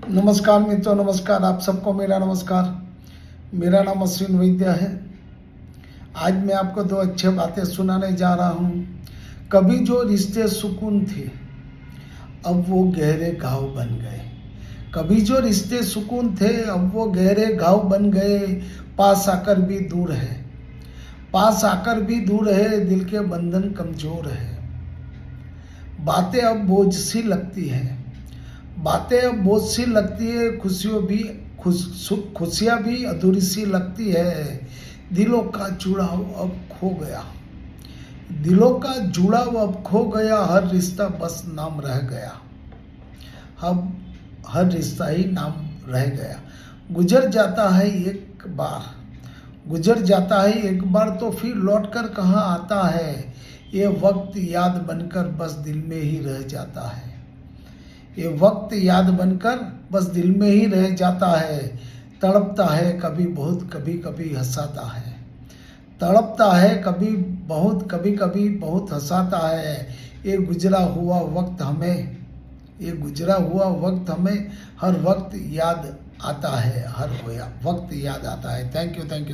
नमस्कार मित्रों, नमस्कार। आप सबको मेरा नमस्कार। मेरा नाम अश्विन वैद्य है। आज मैं आपको दो अच्छे बातें सुनाने जा रहा हूँ। कभी जो रिश्ते सुकून थे, अब वो गहरे घाव बन गए। कभी जो रिश्ते सुकून थे, अब वो गहरे घाव बन गए। पास आकर भी दूर है, पास आकर भी दूर है, दिल के बंधन कमजोर है। बातें अब बोझ सी लगती है, बातें अब बोझ सी लगती है। खुशियाँ भी अधूरी सी लगती है। दिलों का जुड़ाव अब खो गया, दिलों का जुड़ाव अब खो गया। हर रिश्ता बस नाम रह गया, अब हर रिश्ता ही नाम रह गया। गुजर जाता है एक बार, गुजर जाता है एक बार, तो फिर लौट कर कहाँ आता है। ये वक्त याद बनकर बस दिल में ही रह जाता है। ये वक्त याद बनकर बस दिल में ही रह जाता है। तड़पता है कभी बहुत, कभी कभी हंसाता है। तड़पता है कभी बहुत, कभी कभी बहुत हंसाता है। ये गुजरा हुआ वक्त हमें, ये गुजरा हुआ वक्त हमें हर वक्त याद आता है, हर वक्त याद आता है। Thank you, thank you.